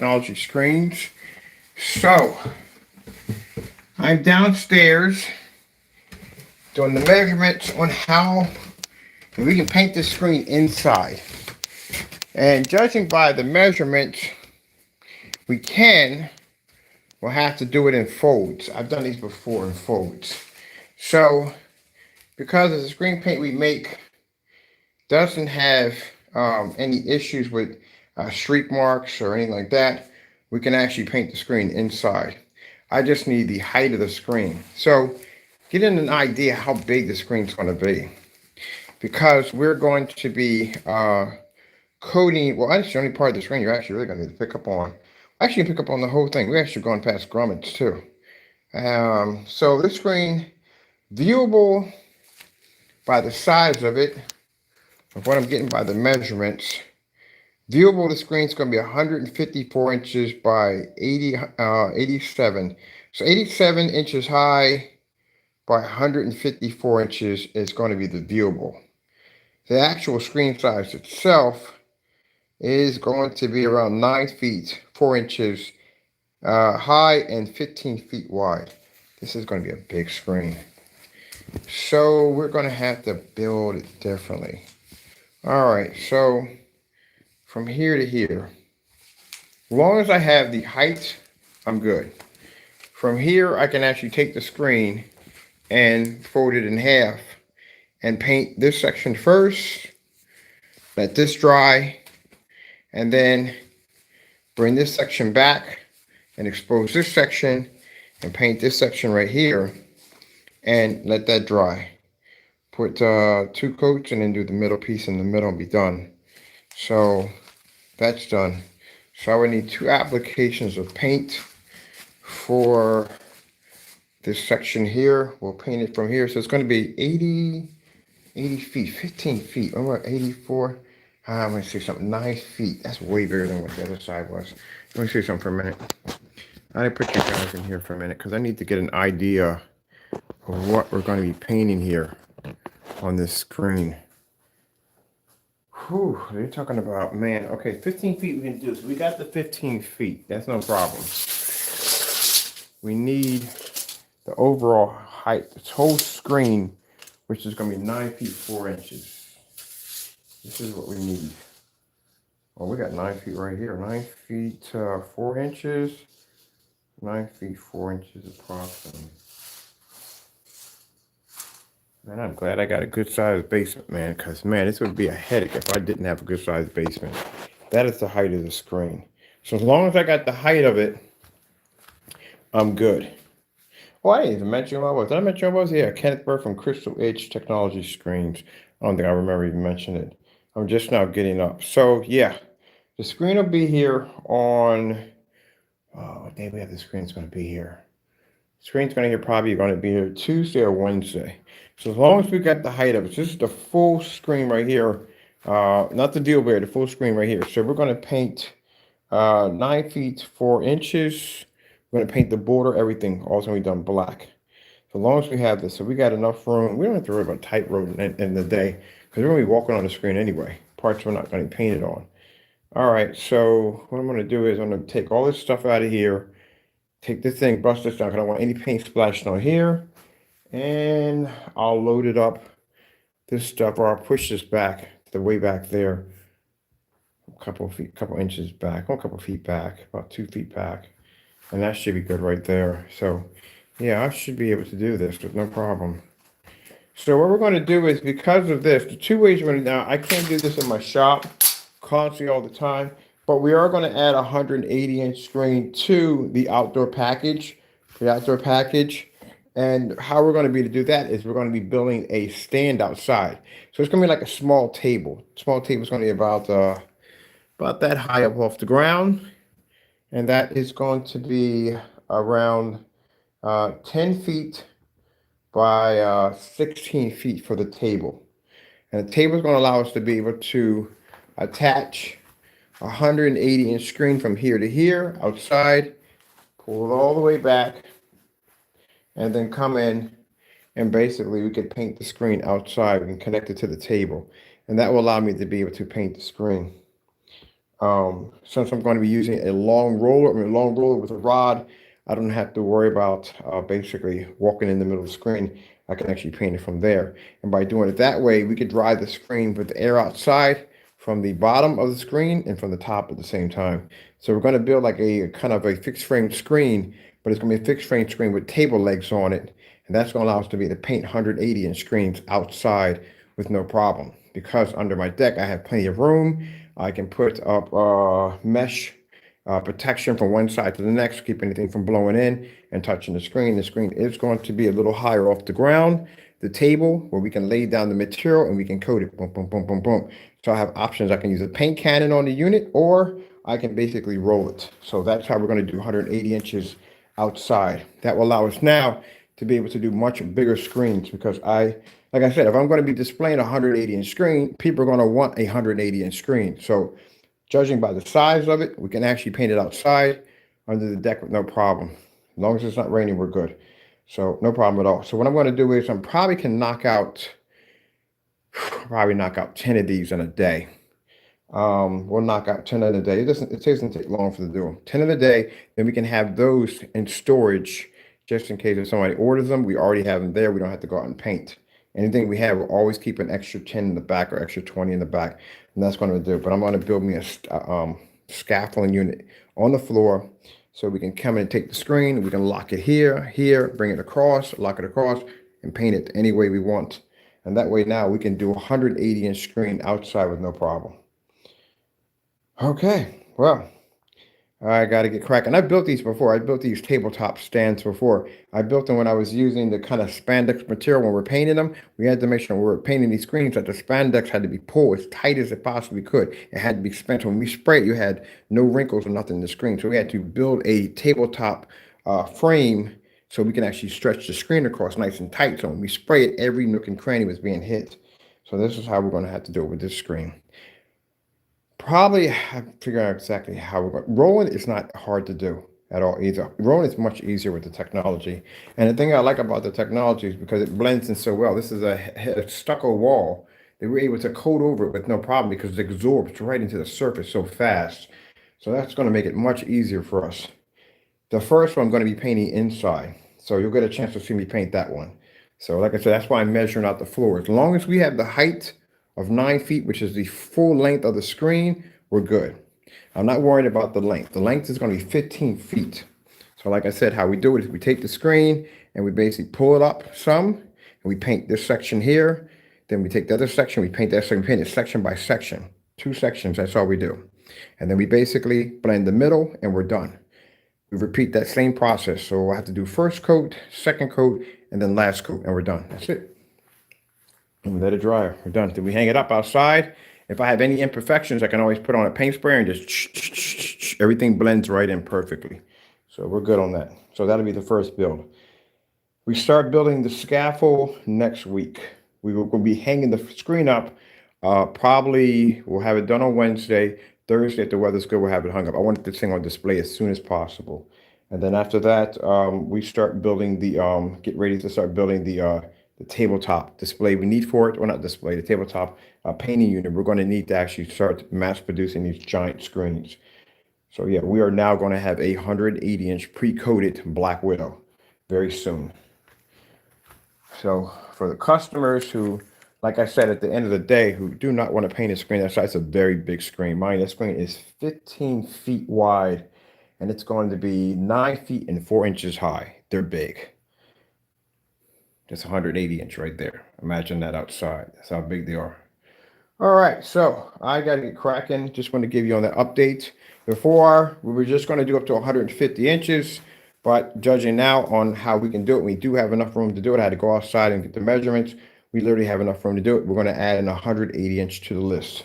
Technology Screens. So, I'm downstairs doing the measurements on how we can paint the screen inside. And judging by the measurements, we'll have to do it in folds. I've done these before in folds. So, because of the screen paint we make doesn't have any issues with streak marks or anything like that, we can actually paint the screen inside. I just need the height of the screen. So getting an idea how big the screen's going to be, because we're going to be coating, well, that's the only part of the screen you're actually really going to need to pick up on. Actually, pick up on the whole thing. We're actually going past grommets too. So this screen, viewable by the size of it, of what I'm getting by the measurements, viewable the screen is going to be 154 inches by 87. So 87 inches high by 154 inches is going to be the viewable. The actual screen size itself is going to be around 9 feet 4 inches high and 15 feet wide. This is going to be a big screen. So we're going to have to build it differently. All right, so from here to here, as long as I have the height, I'm good. From here, I can actually take the screen and fold it in half and paint this section first, let this dry, and then bring this section back and expose this section and paint this section right here and let that dry. Put 2 coats and then do the middle piece in the middle and be done. So that's done. So I would need 2 applications of paint for this section here. We'll paint it from here. So it's going to be 80 feet, 15 feet. I'm about 84. I'm going to say something, 9 feet. That's way bigger than what the other side was. Let me see something for a minute. I need to put you guys in here for a minute because I need to get an idea of what we're going to be painting here on this screen. Whew, they're talking about, man, okay, 15 feet we can do. So we got the 15 feet. That's no problem. We need the overall height, this whole screen, which is going to be 9 feet 4 inches. This is what we need. Well, we got 9 feet right here. 9 feet 4 inches. 9 feet 4 inches approximately. Man, I'm glad I got a good sized basement, man, because, man, this would be a headache if I didn't have a good sized basement. That is the height of the screen. So as long as I got the height of it, I'm good. Oh, I didn't even mention who I was. Did I mention who I was? Yeah, Kenneth Burr from Crystal Edge Technology Screens. I don't think I remember even mentioning it. I'm just now getting up. So, yeah, the screen will be here on, what day we have the screen's going to be here? Screen's going to probably going to be here Tuesday or Wednesday. So as long as we got the height of it, this is the full screen right here, not the deal bear, the full screen right here. So we're going to paint 9 feet 4 inches. We're going to paint the border, everything, also going to be done black. So as long as we have this, so we got enough room. We don't have to worry about tight road in the day because we're going to be walking on the screen anyway. Parts we're not going to paint it on. All right, so what I'm going to do is I'm going to take all this stuff out of here. Take this thing, brush this down, because I don't want any paint splashing on here. And I'll load it up, this stuff, or I'll push this back, the way back there. A couple inches back, a couple feet back, about 2 feet back. And that should be good right there. So, yeah, I should be able to do this with no problem. So what we're going to do is, because of this, the 2 ways we're going to, now I can't do this in my shop constantly all the time. But we are going to add a 180-inch screen to the outdoor package, And how we're going to be to do that is we're going to be building a stand outside. So it's going to be like a small table. Small table is going to be about that high up off the ground. And that is going to be around 10 feet by 16 feet for the table. And the table is going to allow us to be able to attach 180-inch screen from here to here outside, pull it all the way back, and then come in, and basically we could paint the screen outside. We can connect it to the table, and that will allow me to be able to paint the screen. Since I'm going to be using a long roller with a rod, I don't have to worry about basically walking in the middle of the screen. I can actually paint it from there. And by doing it that way, we could dry the screen with the air outside from the bottom of the screen and from the top at the same time. So we're going to build like a kind of a fixed frame screen, but it's going to be a fixed frame screen with table legs on it. And that's going to allow us to be able to paint 180-inch screens outside with no problem. Because under my deck, I have plenty of room. I can put up mesh protection from one side to the next, keep anything from blowing in and touching the screen. The screen is going to be a little higher off the ground. The table where we can lay down the material and we can coat it, boom, boom, boom, boom, boom. So I have options. I can use a paint cannon on the unit, or I can basically roll it. So that's how we're going to do 180 inches outside. That will allow us now to be able to do much bigger screens, because like I said, if I'm going to be displaying a 180-inch screen, people are going to want a 180-inch screen. So judging by the size of it, we can actually paint it outside under the deck with no problem. As long as it's not raining, we're good. So no problem at all. So what I'm going to do is I'm probably can knock out 10 of these in a day. We'll knock out 10 in a day. It doesn't take long for the do them. 10 in a day, then we can have those in storage just in case if somebody orders them. We already have them there. We don't have to go out and paint. Anything we have, we'll always keep an extra 10 in the back or extra 20 in the back, and that's going to do. But I'm going to build me a scaffolding unit on the floor so we can come in and take the screen. We can lock it here, bring it across, lock it across, and paint it any way we want. And that way now we can do a 180-inch screen outside with no problem. Okay, well, I got to get cracking. I built these before. I built these tabletop stands before. I built them when I was using the kind of spandex material when we're painting them. We had to make sure when we were painting these screens that the spandex had to be pulled as tight as it possibly could. It had to be spent. When we sprayed, you had no wrinkles or nothing in the screen. So we had to build a tabletop frame so we can actually stretch the screen across nice and tight. So when we spray it, every nook and cranny was being hit. So this is how we're going to have to do it with this screen. Probably I figure out exactly how we're going. Rolling is not hard to do at all either. Rolling is much easier with the technology. And the thing I like about the technology is because it blends in so well. This is a stucco wall. They were able to coat over it with no problem because it absorbs right into the surface so fast. So that's going to make it much easier for us. The first one I'm going to be painting inside. So you'll get a chance to see me paint that one. So like I said, that's why I'm measuring out the floor. As long as we have the height of 9 feet, which is the full length of the screen, we're good. I'm not worried about the length. The length is going to be 15 feet. So like I said, how we do it is we take the screen and we basically pull it up some, and we paint this section here. Then we take the other section, we paint that section, paint it section by section. 2 sections, that's all we do. And then we basically blend the middle and we're done. We repeat that same process. So we'll have to do first coat, second coat, and then last coat, and we're done. That's it. And we let it dry. We're done. Then we hang it up outside. If I have any imperfections, I can always put on a paint sprayer and just everything blends right in perfectly. So we're good on that. So that'll be the first build. We start building the scaffold next week. We will be hanging the screen up. Probably we'll have it done on Wednesday. Thursday, if the weather's good, we'll have it hung up. I want this thing on display as soon as possible. And then after that, we start building get ready to start building the tabletop display we need for it, or not display, the tabletop painting unit. We're going to need to actually start mass producing these giant screens. So yeah, we are now going to have a 180-inch pre-coated Black Widow very soon. So for the customers who, like I said, at the end of the day, who do not want to paint a screen that size, it's a very big screen. Mine, that screen is 15 feet wide, and it's going to be 9 feet and 4 inches high. They're big. That's 180 inch right there. Imagine that outside. That's how big they are. All right, so I got to get cracking. Just want to give you on the update. Before, we were just going to do up to 150 inches, but judging now on how we can do it, we do have enough room to do it. I had to go outside and get the measurements. We literally have enough room to do it. We're going to add an 180 inch to the list.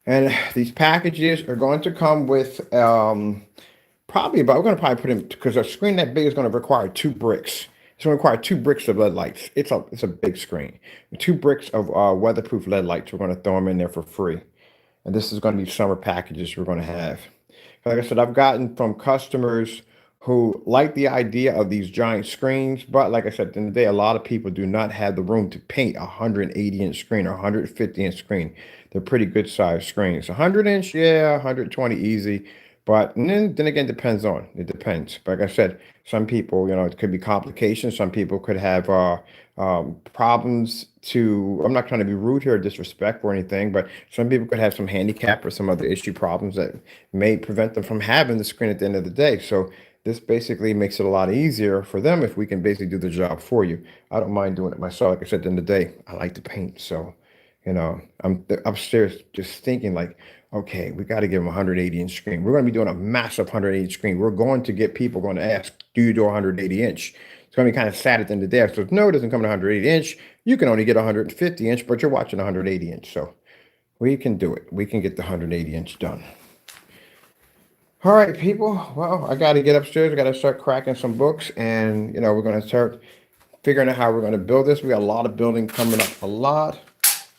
And these packages are going to come with we're going to probably put in, because a screen that big is going to require 2 bricks. It's going to require 2 bricks of LED lights. It's a big screen. 2 bricks of weatherproof LED lights. We're going to throw them in there for free. And this is going to be summer packages we're going to have. Like I said, I've gotten from customers who like the idea of these giant screens. But like I said, at the end of the day, a lot of people do not have the room to paint a 180-inch screen or 150-inch screen. They're pretty good sized screens. 100-inch, yeah, 120 easy. But then again, it depends. But like I said, some people, it could be complications. Some people could have problems to, I'm not trying to be rude here or disrespectful or anything, but some people could have some handicap or some other issue problems that may prevent them from having the screen at the end of the day. So this basically makes it a lot easier for them if we can basically do the job for you. I don't mind doing it myself. Like I said, at the end of the day, I like to paint. So, I'm upstairs just thinking like, okay, we got to give them a 180-inch screen. We're going to be doing a massive 180 screen. We're going to get people going to ask, do you do 180-inch? It's going to be kind of sad at the end of the day. So no, it doesn't come to 180-inch. You can only get 150-inch, but you're watching 180-inch. So we can do it. We can get the 180-inch done. All right, people. Well, I got to get upstairs. I got to start cracking some books, and we're going to start figuring out how we're going to build this. We got a lot of building coming up. A lot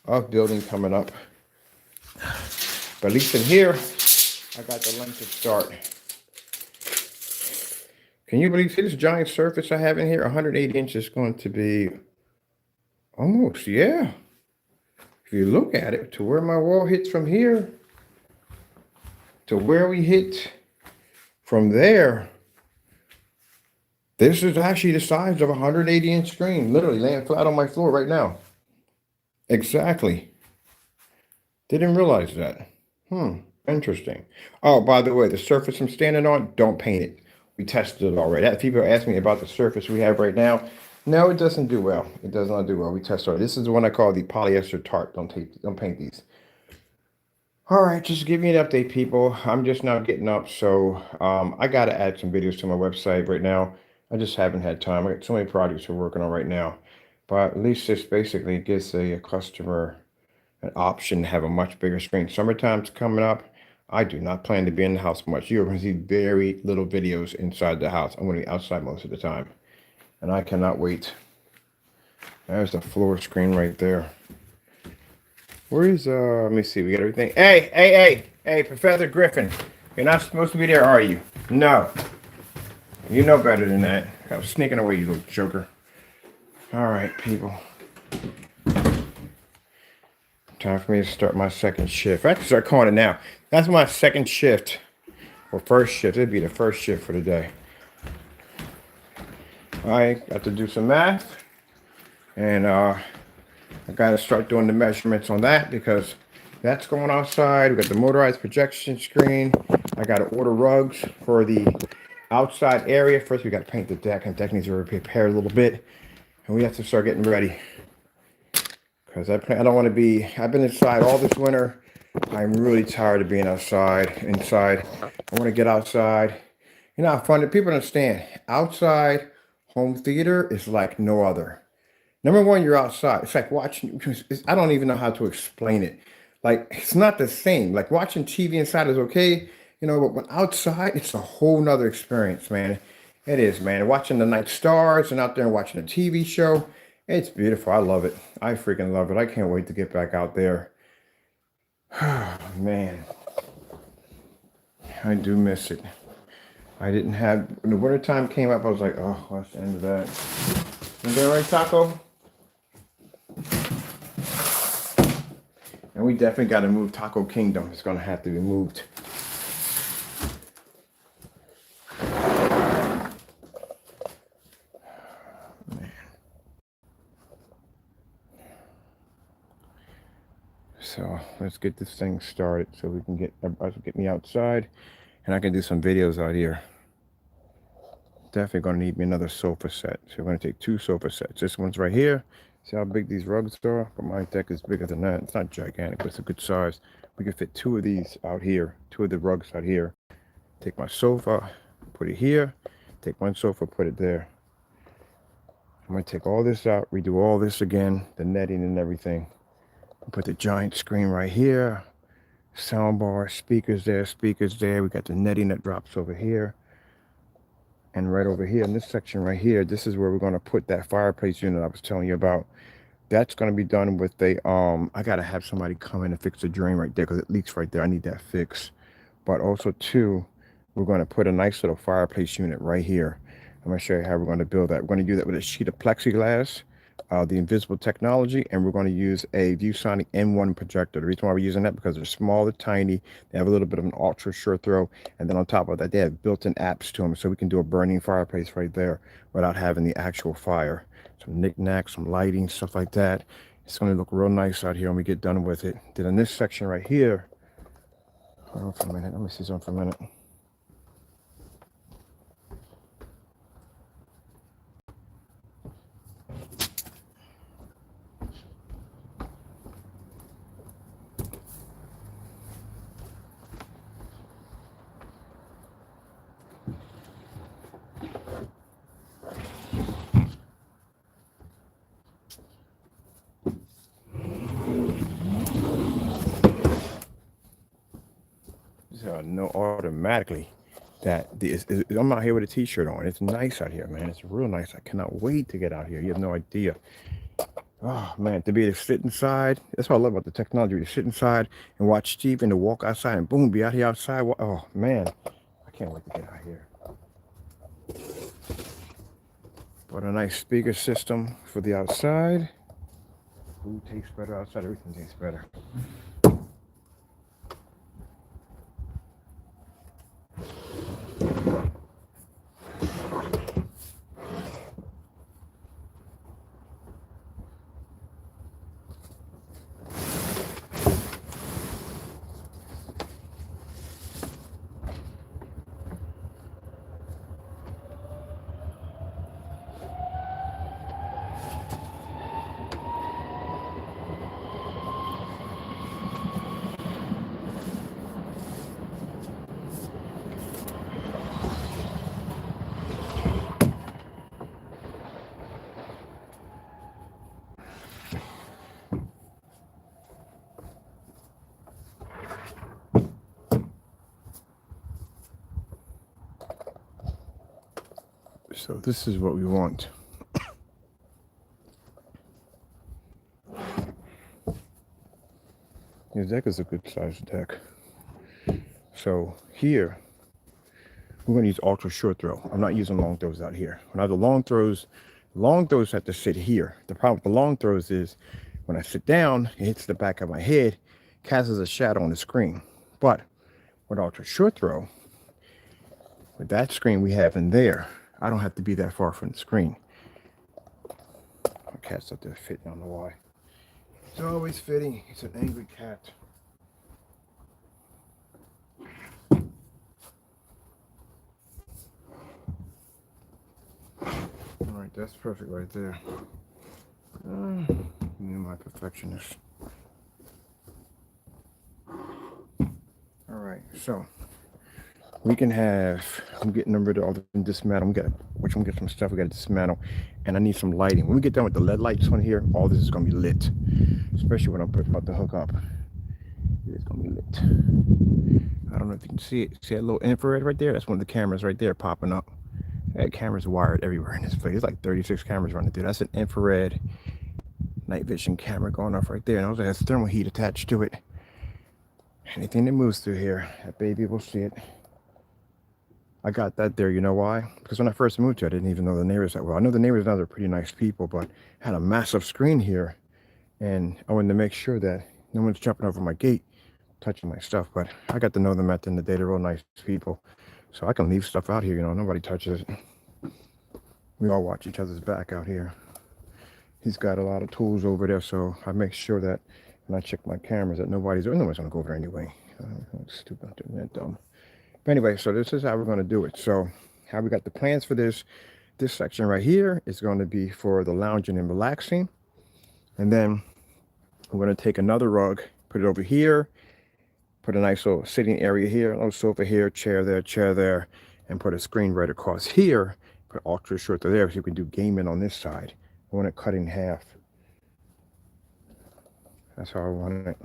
of building coming up. But at least in here, I got the length to start. Can you believe, see this giant surface I have in here? 180 inches is going to be almost, yeah. If you look at it, to where my wall hits from here, to where we hit from there, this is actually the size of a 180-inch screen, literally laying flat on my floor right now. Exactly. Didn't realize that. Interesting. Oh, by the way, the surface I'm standing on, don't paint it. We tested it already. People ask me about the surface we have right now. No, it doesn't do well. It does not do well. We tested it. This is the one I call the polyester tart. Don't paint these. All right, just give me an update, people. I'm just now getting up, so I got to add some videos to my website right now. I just haven't had time. I got so many projects we're working on right now. But at least this basically gives a customer an option to have a much bigger screen. Summertime's coming up. I do not plan to be in the house much. You're going to see very little videos inside the house. I'm going to be outside most of the time. And I cannot wait. There's the floor screen right there. Where is, let me see, we got everything. Hey, Professor Griffin. You're not supposed to be there, are you? No. You know better than that. I was sneaking away, you little joker. All right, people. Time for me to start my second shift. I have to start calling it now. That's my second shift. Or first shift. It'd be the first shift for the day. I got to do some math. And I got to start doing the measurements on that because that's going outside. We got the motorized projection screen. I got to order rugs for the outside area. First, we got to paint the deck. And the deck needs to be repaired a little bit. And we have to start getting ready. Because I don't want to be, I've been inside all this winter. I'm really tired of being inside. I want to get outside. You know how fun, people understand, outside home theater is like no other. Number one, you're outside. It's like watching, I don't even know how to explain it. Like, it's not the same. Like watching TV inside is okay, but when outside, it's a whole nother experience, man. It is, man. Watching the night stars and out there and watching a TV show. It's beautiful. I love it. I freaking love it. I can't wait to get back out there. Man, I do miss it. I didn't have, when the winter time came up, I was like, oh, what's the end of that? You doing right, Taco? And we definitely got to move Taco Kingdom. It's going to have to be moved. So let's get this thing started so we can get me outside and I can do some videos out here. Definitely going to need me another sofa set. So we're going to take 2 sofa sets. This one's right here. See how big these rugs are? But my deck is bigger than that. It's not gigantic, but it's a good size. We can fit 2 of these out here, 2 of the rugs out here. Take my sofa, put it here. Take one sofa, put it there. I'm going to take all this out, redo all this again, the netting and everything. Put the giant screen right here, sound bar, speakers there. We got the netting that drops over here. And right over here in this section right here, this is where we're going to put that fireplace unit I was telling you about. That's going to be done with a, I got to have somebody come in and fix the drain right there because it leaks right there. I need that fixed. But also too, we're going to put a nice little fireplace unit right here. I'm going to show you how we're going to build that. We're going to do that with a sheet of plexiglass, the invisible technology, and we're going to use a ViewSonic M1 projector. The reason why we're using that because they're small, they're tiny, they have a little bit of an ultra short throw, and then on top of that, they have built-in apps to them, so we can do a burning fireplace right there without having the actual fire. Some knickknacks, some lighting, stuff like that. It's going to look real nice out here when we get done with it. Then in this section right here, hold on for a minute. Let me see something for a minute. So I know automatically that I'm out here with a t-shirt on. It's nice out here, man. It's real nice. I cannot wait to get out here. You have no idea. Oh man, to be able to sit inside. That's what I love about the technology. To sit inside and watch Steve and to walk outside and boom, be out here outside. Oh man, I can't wait to get out here. Bought a nice speaker system for the outside. Food tastes better outside. Everything tastes better. So this is what we want. Your deck is a good sized deck. So here, we're going to use ultra short throw. I'm not using long throws out here. When I have the long throws have to sit here. The problem with the long throws is when I sit down, it hits the back of my head, casts a shadow on the screen. But with ultra short throw, with that screen we have in there, I don't have to be that far from the screen. My cat's up there fitting, I don't know why. It's always fitting. It's an angry cat. All right, that's perfect right there. My perfectionist. All right, so we can have, I'm getting rid of all the dismantle. We got get some stuff we got to dismantle, and I need some lighting. When we get done with the LED lights on here, all this is going to be lit, especially when I'm about to hook up. It's going to be lit. I don't know if you can see it. See that little infrared right there? That's one of the cameras right there popping up. That camera's wired everywhere in this place. There's like 36 cameras running through. That's an infrared night vision camera going off right there, and also has thermal heat attached to it. Anything that moves through here, that baby will see it. I got that there, you know why? Because when I first moved here, I didn't even know the neighbors that well. I know the neighbors now, they're pretty nice people, but I had a massive screen here, and I wanted to make sure that no one's jumping over my gate, touching my stuff. But I got to know them at the end of the day. They're real nice people, so I can leave stuff out here, you know, nobody touches it. We all watch each other's back out here. He's got a lot of tools over there, so I make sure that when I check my cameras that nobody's gonna go over there anyway. Stupid, I'm doing that dumb. But anyway, so this is how we're going to do it. So how we got the plans for this section right here is going to be for the lounging and relaxing. And then we're going to take another rug, put it over here, put a nice little sitting area here, a little sofa here, chair there, and put a screen right across here, put ultra short to there so you can do gaming on this side. I want it cut in half. That's how I want it.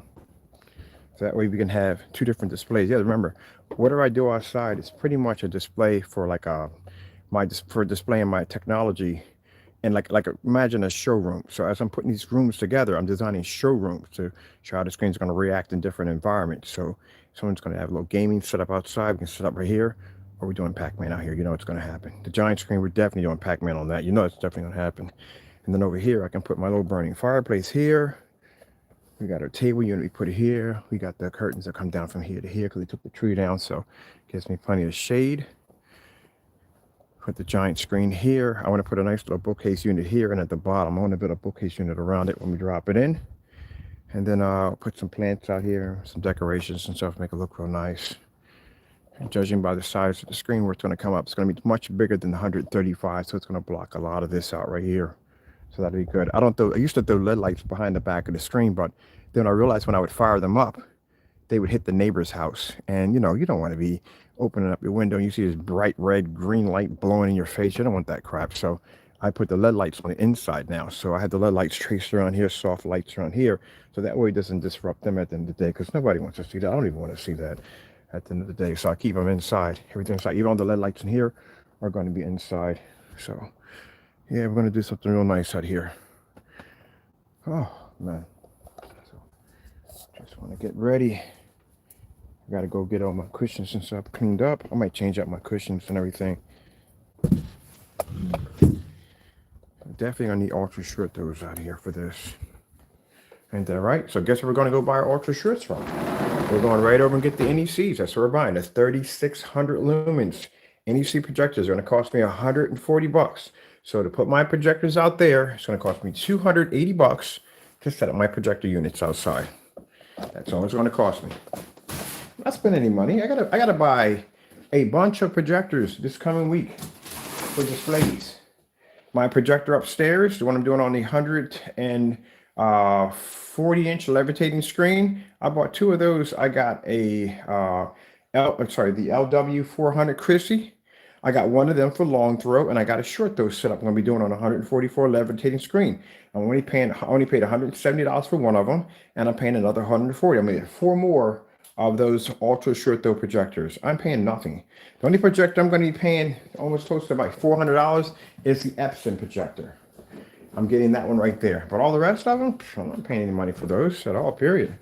So that way we can have two different displays. Yeah, remember, whatever I do outside is pretty much a display for like for displaying my technology, and like imagine a showroom. So as I'm putting these rooms together, I'm designing showrooms to show how the screen's going to react in different environments. So Someone's going to have a little gaming setup outside. We can set up right here. Or we're doing Pac-Man out here. You know what's going to happen. The giant screen, we're definitely doing Pac-Man on that. You know it's definitely going to happen. And then over here, I can put my little burning fireplace here. We got our table unit, we put it here. We got the curtains that come down from here to here because we took the tree down, so it gives me plenty of shade. Put the giant screen here. I want to put a nice little bookcase unit here, and at the bottom, I want to build a bookcase unit around it when we drop it in. And then I'll put some plants out here, some decorations and stuff, make it look real nice. And judging by the size of the screen where it's going to come up, it's going to be much bigger than the 135, so it's going to block a lot of this out right here. So that'll be good. I used to throw LED lights behind the back of the screen, but then I realized when I would fire them up, they would hit the neighbor's house. And you know, you don't want to be opening up your window and you see this bright red, green light blowing in your face. You don't want that crap. So I put the LED lights on the inside now. So I had the LED lights traced around here, soft lights around here. So that way it doesn't disrupt them at the end of the day, because nobody wants to see that. I don't even want to see that at the end of the day. So I keep them inside. Everything inside. Even all the LED lights in here are going to be inside. So yeah, we're going to do something real nice out here. Oh, man. So, just want to get ready. I got to go get all my cushions and stuff cleaned up. I might change out my cushions and everything. Definitely going to need ultra short those out here for this. Ain't that right? So guess where we're going to go buy our ultra shorts from? We're going right over and get the NECs. That's what we're buying. That's 3,600 lumens. NEC projectors are going to cost me 140 bucks. So to put my projectors out there, it's going to cost me 280 bucks to set up my projector units outside. That's all it's going to cost me. I'm not spending any money. I gotta buy a bunch of projectors this coming week for displays. My projector upstairs, the one I'm doing on the 140-inch levitating screen, I bought 2 of those. I got a the LW400 Chrissy. I got one of them for long throw, and I got a short throw setup. I'm going to be doing on a 144 levitating screen. I only paid $170 for one of them, and I'm paying another $140. I'm going to get 4 more of those ultra short throw projectors. I'm paying nothing. The only projector I'm going to be paying almost close to about $400 is the Epson projector. I'm getting that one right there. But all the rest of them, I'm not paying any money for those at all, period.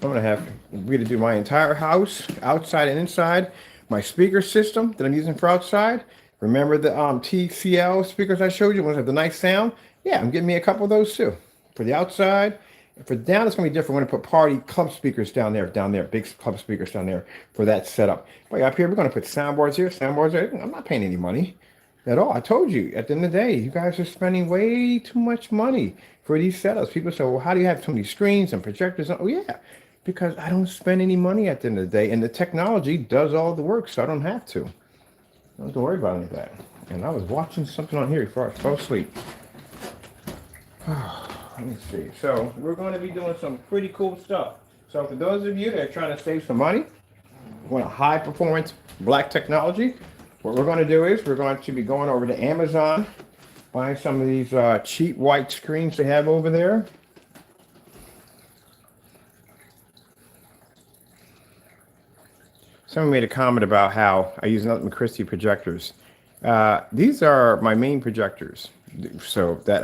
I'm going to do my entire house, outside and inside. My speaker system that I'm using for outside. Remember the TCL speakers I showed you, ones that have the nice sound? Yeah, I'm getting me a couple of those too. For the outside. For down, it's going to be different. We're going to put party club speakers down there, big club speakers down there for that setup. But up here, we're going to put soundboards here, soundboards there. I'm not paying any money at all. I told you, at the end of the day, you guys are spending way too much money for these setups. People say, well, how do you have so many screens and projectors? Oh, yeah. Because I don't spend any money at the end of the day, and the technology does all the work, so I don't have to. I don't have to worry about any of that. And I was watching something on here before I fell asleep. Let me see. So we're going to be doing some pretty cool stuff. So for those of you that are trying to save some money, want a high performance black technology, what we're going to do is we're going to be going over to Amazon, buying some of these cheap white screens they have over there. Someone made a comment about how I use nothing but Christie projectors. These are my main projectors, so that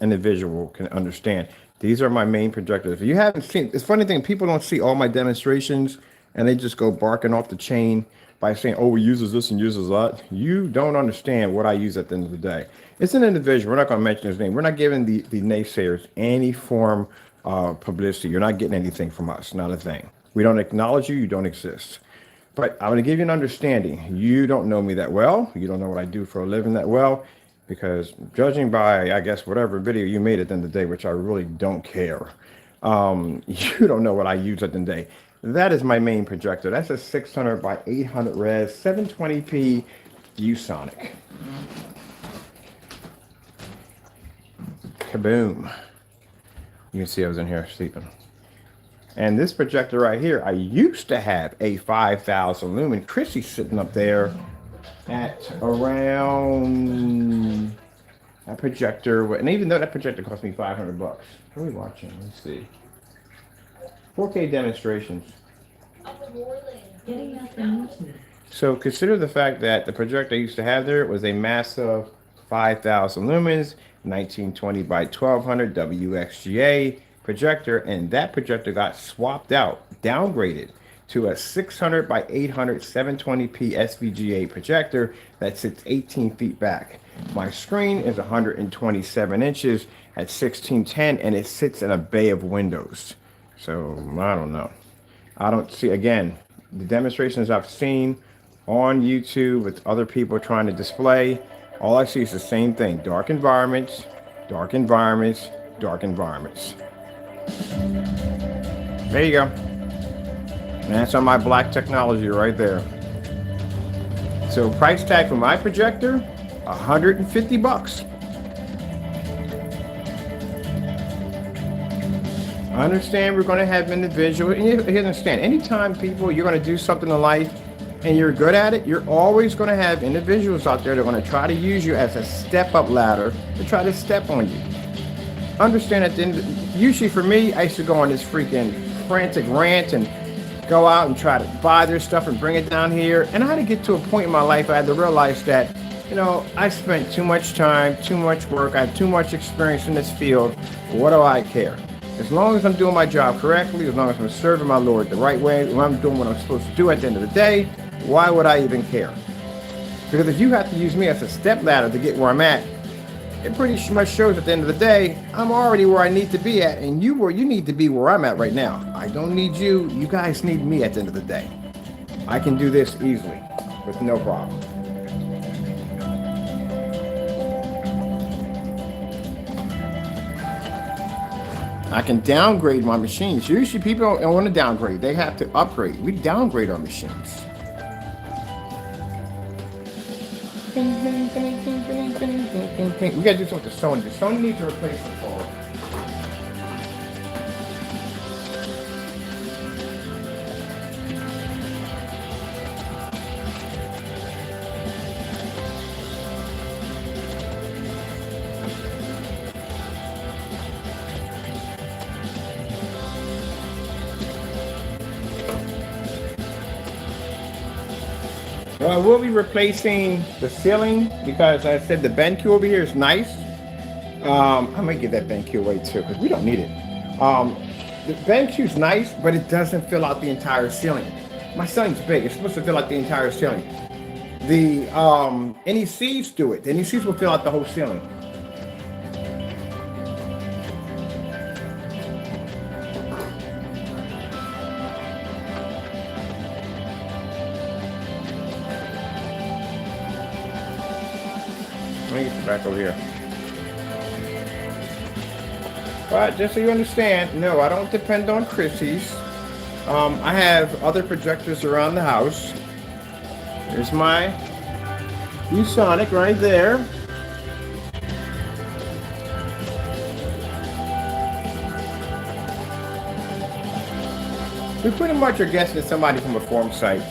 individual can understand. These are my main projectors. If you haven't seen, it's a funny thing, people don't see all my demonstrations and they just go barking off the chain by saying, oh, we uses this and uses that. You don't understand what I use at the end of the day. It's an individual. We're not going to mention his name. We're not giving the naysayers any form of publicity. You're not getting anything from us, not a thing. We don't acknowledge you. You don't exist. But I'm going to give you an understanding. You don't know me that well. You don't know what I do for a living that well, because judging by, I guess, whatever video you made at the end of the day, which I really don't care, you don't know what I use at the end of the day. That is my main projector. That's a 600 by 800 res, 720p ViewSonic. Kaboom. You can see I was in here sleeping. And this projector right here, I used to have a 5,000 lumen Chrissy sitting up there at around that projector. And even though that projector cost me 500 bucks. What are we watching? Let's see. 4K demonstrations. So consider the fact that the projector I used to have there was a massive 5,000 lumens, 1920 by 1200 WXGA projector, and that projector got swapped out, downgraded to a 600 by 800 720p SVGA projector that sits 18 feet back. My screen is 127 inches at 1610, and it sits in a bay of windows. So I don't know. I don't see, again, the demonstrations I've seen on YouTube with other people trying to display, all I see is the same thing: dark environments, dark environments, dark environments. There you go. And that's on my black technology right there. So price tag for my projector, 150 bucks. I understand we're going to have individuals, and you understand, anytime people, you're going to do something in life and you're good at it, you're always going to have individuals out there that are going to try to use you as a step-up ladder to try to step on you. Understand that usually for me, I used to go on this freaking frantic rant and go out and try to buy their stuff and bring it down here. And I had to get to a point in my life I had to realize that, you know, I spent too much time, too much work, I have too much experience in this field. What do I care? As long as I'm doing my job correctly, as long as I'm serving my Lord the right way, when I'm doing what I'm supposed to do at the end of the day, why would I even care? Because if you have to use me as a step ladder to get where I'm at, it pretty much shows at the end of the day, I'm already where I need to be at, and you need to be where I'm at right now. I don't need you. You guys need me at the end of the day. I can do this easily with no problem. I can downgrade my machines. Usually people don't want to downgrade. They have to upgrade. We downgrade our machines. We gotta do something with the Sony. The Sony needs to replace the phone. Well, I will be replacing the ceiling because I said the BenQ over here is nice. I might give that BenQ away too because we don't need it. The BenQ is nice, but it doesn't fill out the entire ceiling. My ceiling's big. It's supposed to fill out the entire ceiling. The NECs do it. The NECs will fill out the whole ceiling. Let me get you back over here. But just so you understand, no, I don't depend on Chrissy's. I have other projectors around the house. There's my ViewSonic right there. We pretty much are guessing it's somebody from a forum site.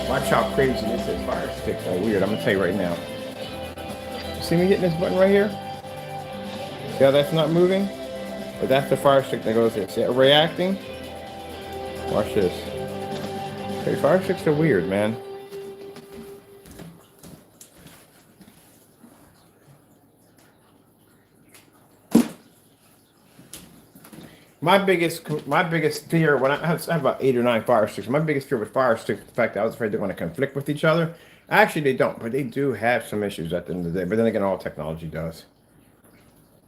Watch how crazy this is. Fire sticks are weird. I'm gonna tell you right now. See me hitting this button right here? See how that's not moving? But that's the fire stick that goes there. See it reacting? Watch this. Okay, fire sticks are weird, man. My biggest fear when I have about 8 or 9 fire sticks. My biggest fear with fire sticks is the fact that I was afraid they're going to conflict with each other. Actually, they don't, but they do have some issues at the end of the day. But then again, all technology does.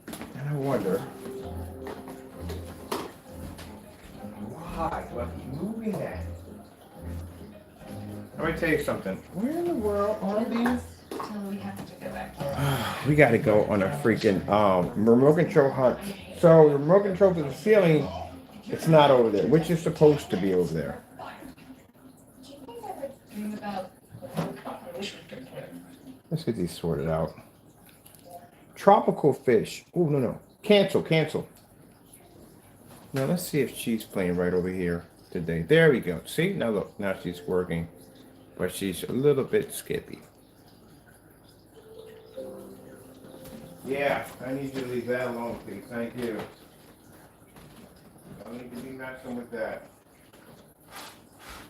And I wonder why do I keep moving that? Let me tell you something. Where in the world are these? We have to go back. We got to go on a freaking remote control hunt. So the remote control to the ceiling, it's not over there, which is supposed to be over there. Let's get these sorted out. Tropical fish. Oh, no. Cancel. Now let's see if she's playing right over here today. There we go. See? Now look. Now she's working. But she's a little bit skippy. Yeah, I need you to leave that alone, please. Thank you. don't need to be messing with that.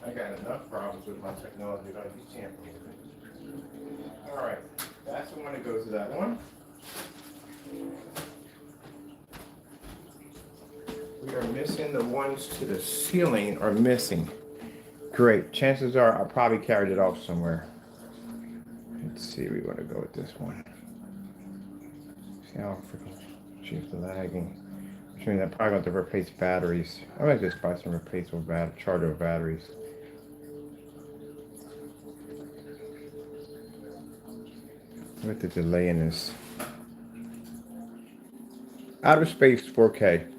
I got enough problems with my technology. Don't be tampering with it. All right, that's the one that goes to that one. We are missing the ones to the ceiling are missing. Great. Chances are I probably carried it off somewhere. Let's see. We want to go with this one. See how freaking she's lagging. Which means I'm probably going to replace batteries. I might just buy some replaceable charger batteries. Look at the delay in this. Outer space 4K.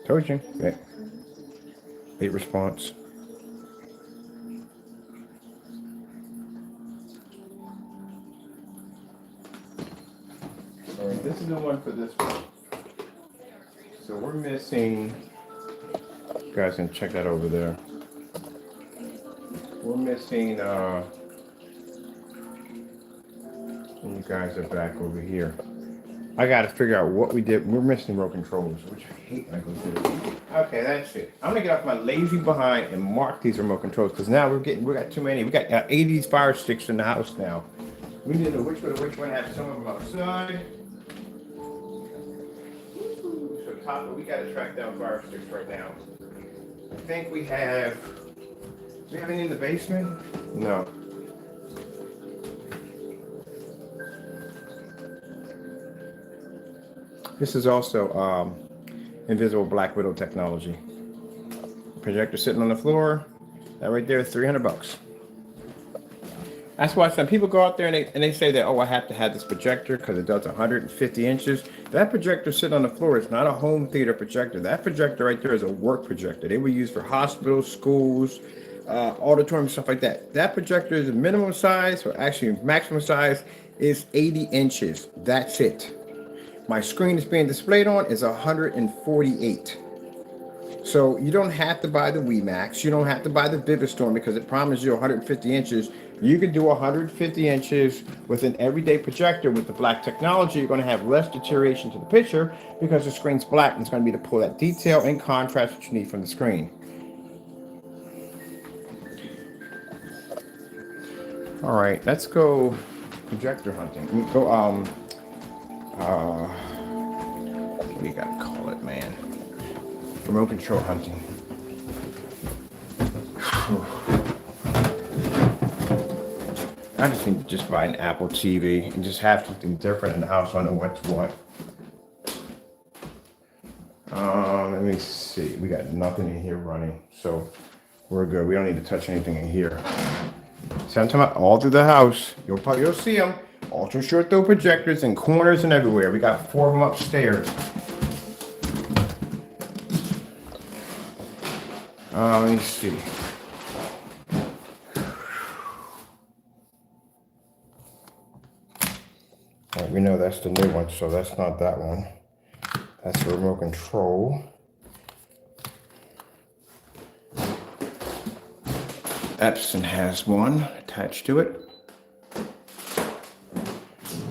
Told you. Yeah. Late response. All right, this is the one for this one. So we're missing. You guys can check that over there. We're missing. And you guys are back over here. I got to figure out what we did. We're missing remote controls, which I hate when I go through. Okay, that's it. I'm gonna get off my lazy behind and mark these remote controls because now we got too many. We got 80 fire sticks in the house now. We need to know which one has some of them outside. So top, we got to track down fire sticks right now. I think we have. Do we have any in the basement? No. This is also invisible Black Widow technology. Projector sitting on the floor. That right there, $300. That's why some people go out there and they say that, oh, I have to have this projector because it does 150 inches. That projector sitting on the floor is not a home theater projector. That projector right there is a work projector. They were used for hospitals, schools, auditoriums, stuff like that. That projector is the minimum size, or actually maximum size, is 80 inches. That's it. My screen is being displayed on is 148. So you don't have to buy the WeMax. You don't have to buy the Vivistorm because it promises you 150 inches. You can do 150 inches with an everyday projector with the black technology. You're going to have less deterioration to the picture because the screen's black and it's going to be to pull that detail and contrast that you need from the screen. All right, let's go projector hunting. Go, what do you gotta call it, man? Remote control hunting. I just need to just buy an Apple TV and just have something different in the house. I don't know what's what. Let me see. We got nothing in here running, so we're good. We don't need to touch anything in here. So I'm talking about all through the house. You'll see them. Ultra short throw projectors in corners and everywhere. We got 4 of them upstairs. Let me see. All right, we know that's the new one, so that's not that one. That's the remote control. Epson has one attached to it.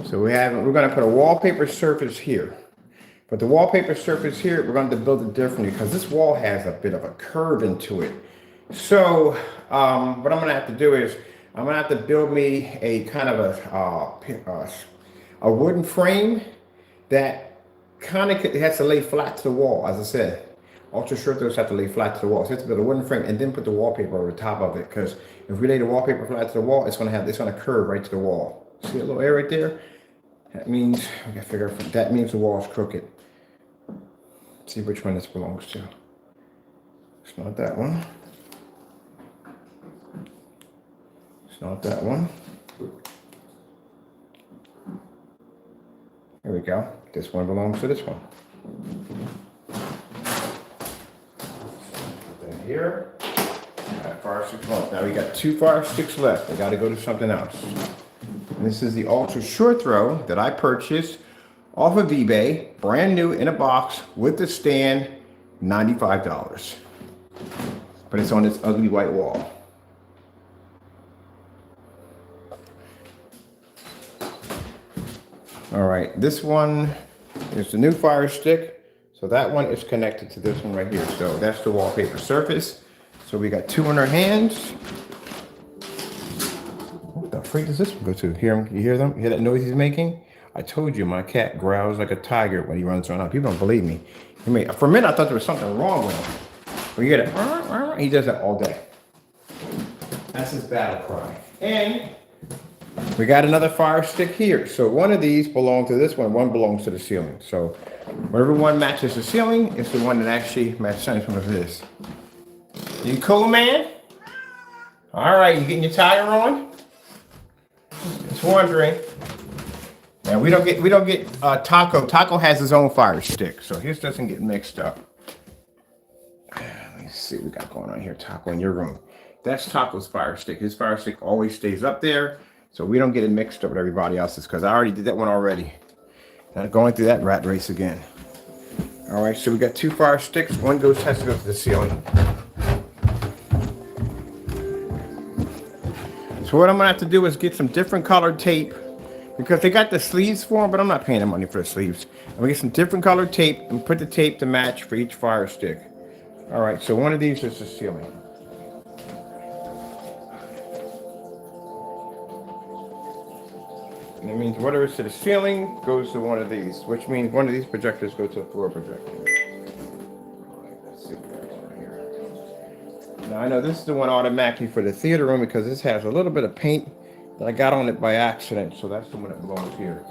So we're going to put a wallpaper surface here. But the wallpaper surface here, we're going to build it differently because this wall has a bit of a curve into it. So what I'm going to have to do is I'm going to have to build me a kind of a wooden frame that kind of has to lay flat to the wall, as I said. Ultra short throws have to lay flat to the wall. So it's build a wooden frame and then put the wallpaper over the top of it. Because if we lay the wallpaper flat to the wall, it's going to curve right to the wall. See a little area right there? That means I gotta figure out. That means the wall is crooked. Let's see which one this belongs to. It's not that one. It's not that one. Here we go. This one belongs to this one. Then here, fire stick left. Now we got 2 fire sticks left. I got to go to something else. And this is the ultra short throw that I purchased off of eBay, brand new in a box with the stand, $95. But it's on this ugly white wall. All right, this one is the new Fire Stick. So that one is connected to this one right here. So that's the wallpaper surface. So we got two in our hands. What the freak does this one go to? Hear him? You hear them? You hear that noise he's making? I told you my cat growls like a tiger when he runs around. People don't believe me. For a minute I thought there was something wrong with him. But you hear that? He does that all day. That's his battle cry. And we got another Fire Stick here. So one of these belongs to this one belongs to the ceiling. So whatever one matches the ceiling is the one that actually matches one of this. You cool, man? All right, you getting your tire on? Just wondering. Now we don't get Taco. Taco has his own Fire Stick, so his doesn't get mixed up. Let me see what we got going on here. Taco in your room. That's Taco's Fire Stick. His Fire Stick always stays up there, so we don't get it mixed up with everybody else's, because I already did that one already. Not going through that rat race again. All right, so we got two Fire Sticks. One has to go to the ceiling. So what I'm gonna have to do is get some different colored tape, because they got the sleeves for them, but I'm not paying the money for the sleeves. I'm gonna get some different colored tape and put the tape to match for each Fire Stick. All right, so one of these is the ceiling. And that means whatever is to the ceiling goes to one of these, which means one of these projectors goes to the floor projector. All right, let's see what we got on here. Now I know this is the one automatically for the theater room, because this has a little bit of paint that I got on it by accident, so that's the one that belongs here.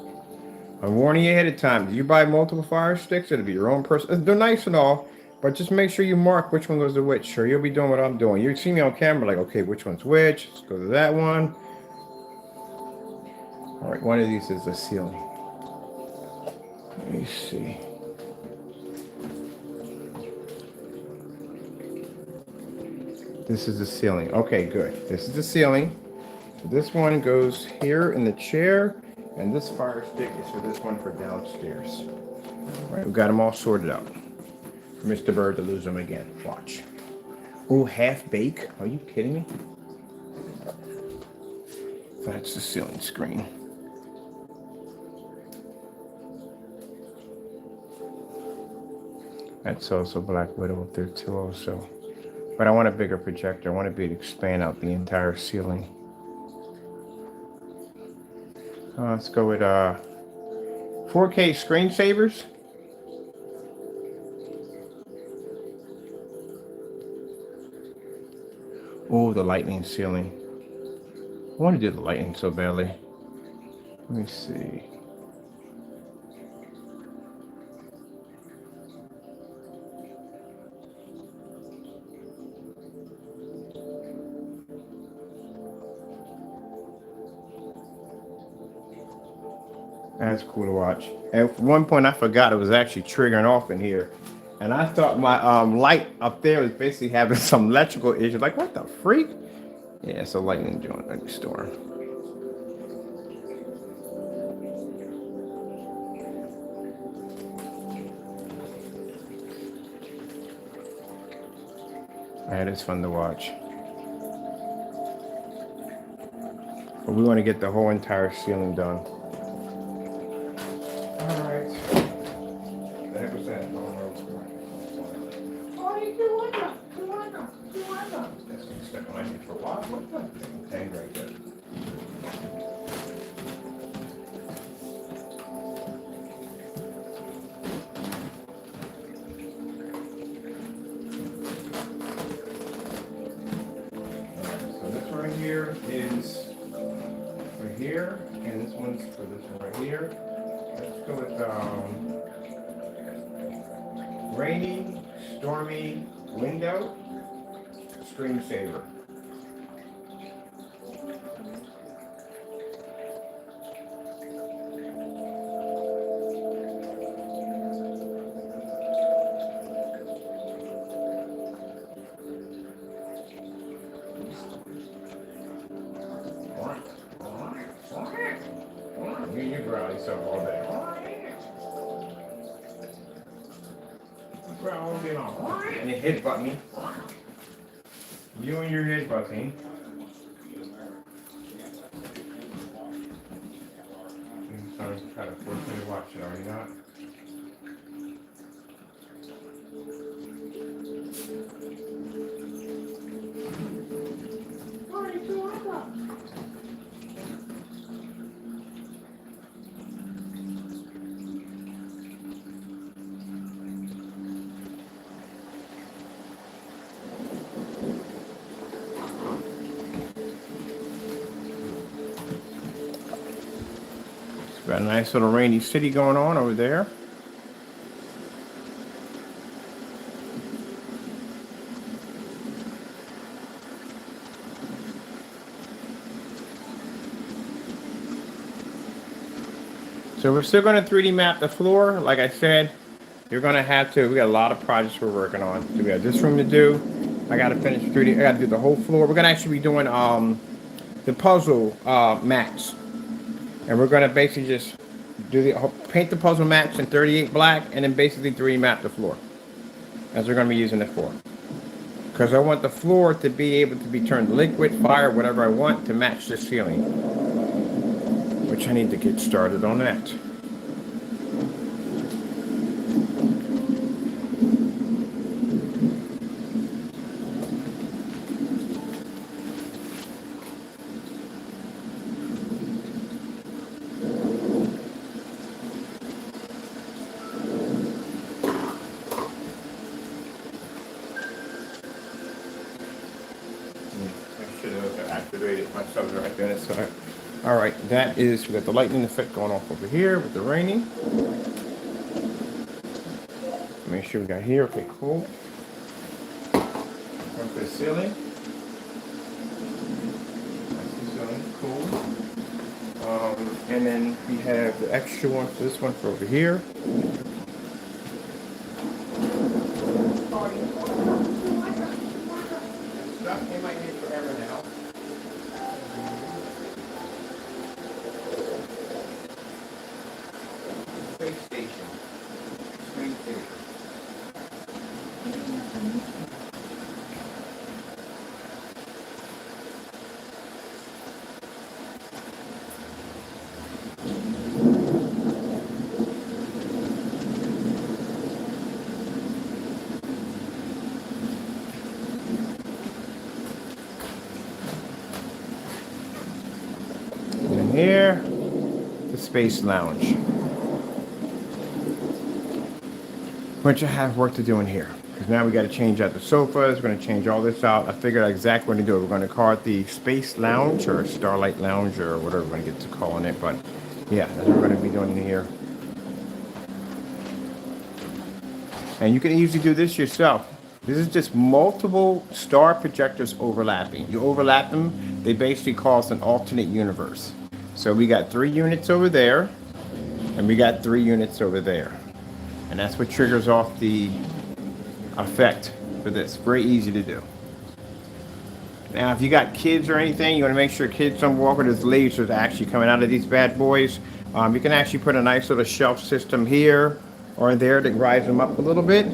I'm warning you ahead of time. If you buy multiple Fire Sticks, it'll be your own person. They're nice and all, but just make sure you mark which one goes to which, or you'll be doing what I'm doing. You see me on camera like, okay, which one's which? Let's go to that one. All right, one of these is the ceiling. Let me see. This is the ceiling. Okay, good. This is the ceiling. So this one goes here in the chair, and this Fire Stick is for this one for downstairs. All right, we've got them all sorted out. For Mr. Bird to lose them again. Watch. Oh, half bake? Are you kidding me? That's the ceiling screen. That's also Black Widow up there too also. But I want a bigger projector. I want to be able to expand out the entire ceiling. Let's go with 4K screensavers. Oh, the lightning ceiling. I want to do the lightning so badly. Let me see. That's cool to watch. At one point I forgot it was actually triggering off in here. And I thought my light up there was basically having some electrical issue. Like, what the freak? Yeah, it's a lightning joint, like a storm. That is fun to watch. But we want to get the whole entire ceiling done. Here is for here, and this one's for this one right here. Let's go with rainy, stormy window, screensaver. You growl yourself all day. You growl all day long. And you headbutt me. You and your headbutting. I'm trying to force that. Got a nice little rainy city going on over there. So we're still going to 3D map the floor. Like I said, you're going to have to, we got a lot of projects we're working on. So we got this room to do. I got to finish 3D, I got to do the whole floor. We're going to actually be doing the puzzle mats. And we're going to basically just paint the puzzle mats in 38 black and then basically 3D map the floor. As we're going to be using it for. Because I want the floor to be able to be turned liquid, fire, whatever I want to match the ceiling. Which I need to get started on that. I should have activated myself right there. So, all right, that is, we got the lightning effect going off over here with the raining. Make sure we got here. Okay, cool. Going for the ceiling. That's the ceiling. Cool. And then we have the extra one for this one for over here. Stuff they might need forever now. Space station. Space station. And here, the space lounge. Which I have work to do in here. Because now we got to change out the sofas. We're going to change all this out. I figured out exactly what to do. We're going to call it the Space Lounge or Starlight Lounge or whatever we're going to get to calling it. But yeah, that's what we're going to be doing in here. And you can easily do this yourself. This is just multiple star projectors overlapping. You overlap them, they basically cause an alternate universe. So we got 3 units over there, and we got 3 units over there. And that's what triggers off the effect for this. Very easy to do. Now, if you got kids or anything, you want to make sure kids don't walk with those lasers actually coming out of these bad boys. You can actually put a nice little shelf system here or there to rise them up a little bit.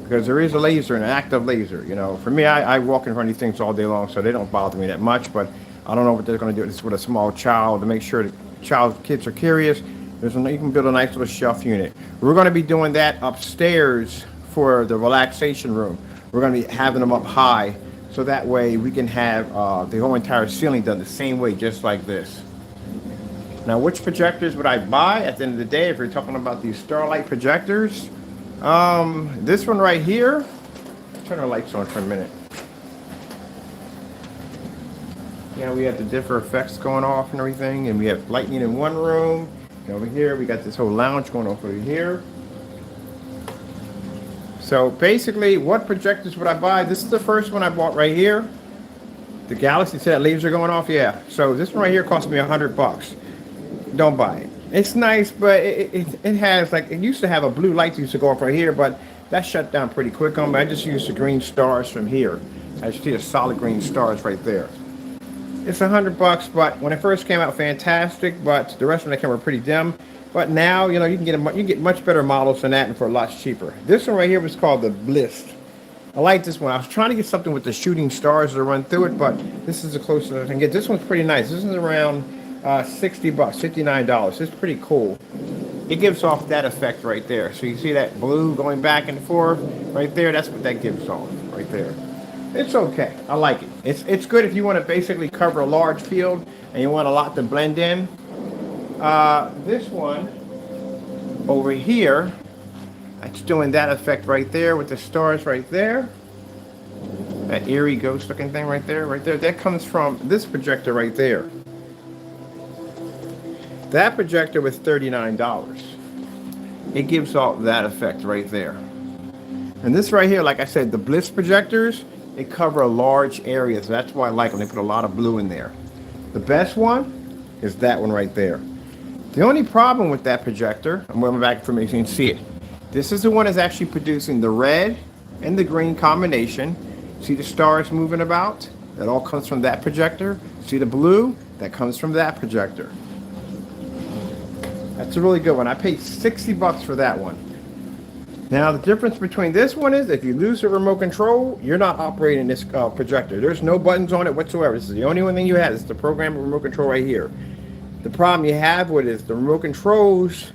Because there is a laser, an active laser. You know, for me, I walk in front of these things all day long, so they don't bother me that much. But I don't know what they're going to do this with a small child to make sure the kids are curious. You can build a nice little shelf unit. We're going to be doing that upstairs for the relaxation room. We're going to be having them up high, so that way we can have the whole entire ceiling done the same way, just like this. Now, which projectors would I buy at the end of the day if you're talking about these Starlight projectors? This one right here. Turn our lights on for a minute. Yeah, we have the different effects going off and everything, and we have lightning in one room. And over here, we got this whole lounge going off over here. So basically, what projectors would I buy? This is the first one I bought right here. The Galaxy said laser going off. Yeah. So this one right here cost me $100. Don't buy it. It's nice, but it has, like, it used to have a blue light that used to go off right here, but that shut down pretty quick on me. I just used the green stars from here. I see the solid green stars right there. It's $100, but when it first came out, fantastic, but the rest of the camera were pretty dim. But now, you know, you can get much better models than that and for a lot cheaper. This one right here was called the Bliss. I like this one. I was trying to get something with the shooting stars to run through it, but this is the closest I can get. This one's pretty nice. This is around $60, $59. It's pretty cool. it gives off that effect right there. So you see that blue going back and forth right there? That's what that gives off right there. It's okay. I like it. It's good if you want to basically cover a large field and you want a lot to blend in. This one over here, it's doing that effect right there with the stars right there. That eerie ghost looking thing right there, That comes from this projector right there. That projector was $39. It gives off that effect right there. And this right here, like I said, the Bliss projectors, they cover a large area. So that's why I like them. They put a lot of blue in there. The best one is that one right there. The only problem with that projector, I'm going back from it so you can see it. This is the one that's actually producing the red and the green combination. See the stars moving about? That all comes from that projector. See the blue? That comes from that projector. That's a really good one. I paid $60 for that one. Now the difference between this one is if you lose the remote control, you're not operating this projector. There's no buttons on it whatsoever. This is the only one thing you have. It's the program remote control right here. The problem you have with it is the remote controls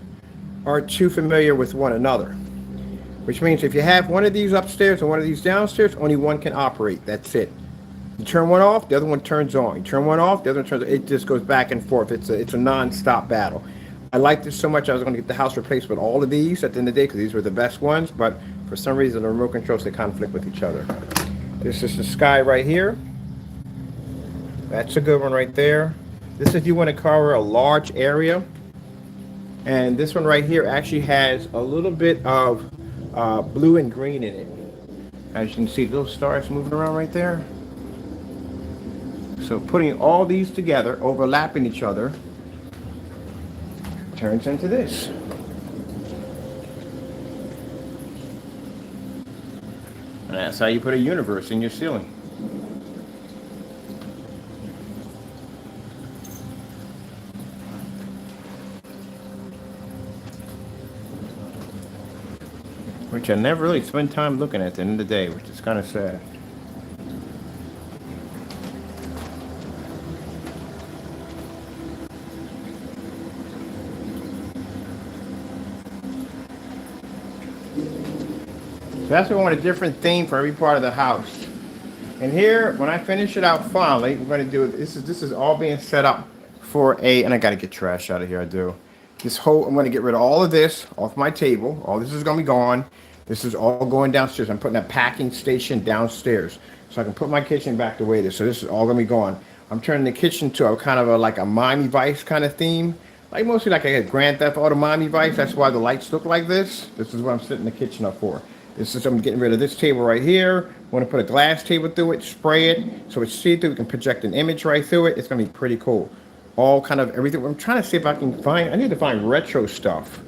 are too familiar with one another. Which means if you have one of these upstairs and one of these downstairs, only one can operate. That's it. You turn one off, the other one turns on. You turn one off, the other one turns on. It just goes back and forth. It's a non-stop battle. I like this so much I was going to get the house replaced with all of these at the end of the day because these were the best ones, but for some reason the remote controls, they conflict with each other. This is the sky right here. That's a good one right there. This is if you want to cover a large area. And this one right here actually has a little bit of blue and green in it. As you can see, little stars moving around right there. So putting all these together, overlapping each other, turns into this. And that's how you put a universe in your ceiling. Which I never really spend time looking at the end of the day, which is kind of sad. So that's why I want a different theme for every part of the house. And here, when I finish it out finally, we're going to do this is all being set up for and I got to get trash out of here, I do. I'm going to get rid of all of this off my table. All this is going to be gone. This is all going downstairs. I'm putting a packing station downstairs so I can put my kitchen back the way it is. So this is all going to be gone. I'm turning the kitchen to a kind of like a Miami Vice kind of theme. Like mostly like a Grand Theft Auto Miami Vice. That's why the lights look like this. This is what I'm setting the kitchen up for. I'm getting rid of this table right here. I want to put a glass table through it, spray it, so it's see-through. We can project an image right through it. It's going to be pretty cool. All kind of everything. I'm trying to see if I can find, I need to find retro stuff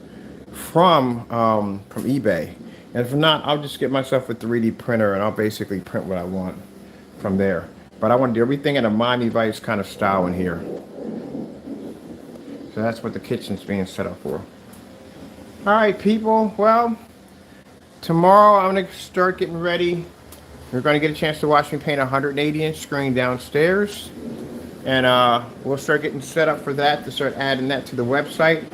from eBay. And if not, I'll just get myself a 3D printer and I'll basically print what I want from there. But I want to do everything in a Miami Vice kind of style in here. So that's what the kitchen's being set up for. All right, people. Well, tomorrow I'm going to start getting ready. You're going to get a chance to watch me paint a 180-inch screen downstairs. And we'll start getting set up for that, to start adding that to the website.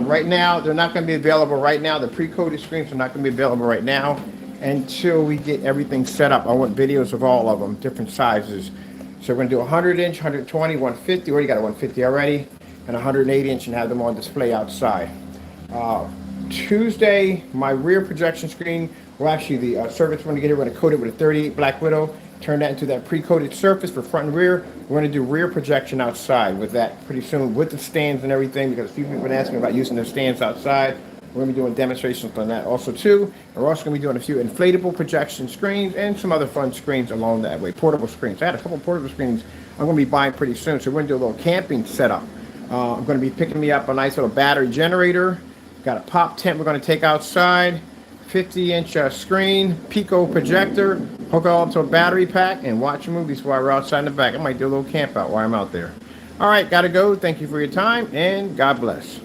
Right now, they're not going to be available right now. The pre-coded screens are not going to be available right now until we get everything set up. I want videos of all of them, different sizes. So we're going to do a 100-inch, 120, 150. We already got a 150 already. And a 180-inch and have them on display outside. Tuesday, my rear projection screen, well actually the surface we're going to get here, we're going to coat it with a 38 Black Widow, turn that into that pre-coated surface for front and rear. We're going to do rear projection outside with that pretty soon with the stands and everything, because people have been asking about using the stands outside. We're going to be doing demonstrations on that also too. And we're also going to be doing a few inflatable projection screens and some other fun screens along that way, portable screens. I had a couple portable screens I'm going to be buying pretty soon, so we're going to do a little camping setup. I'm going to be picking me up a nice little battery generator. Got a pop tent we're going to take outside, 50-inch screen, Pico projector, hook it all up to a battery pack, and watch movies while we're outside in the back. I might do a little camp out while I'm out there. All right, got to go. Thank you for your time, and God bless.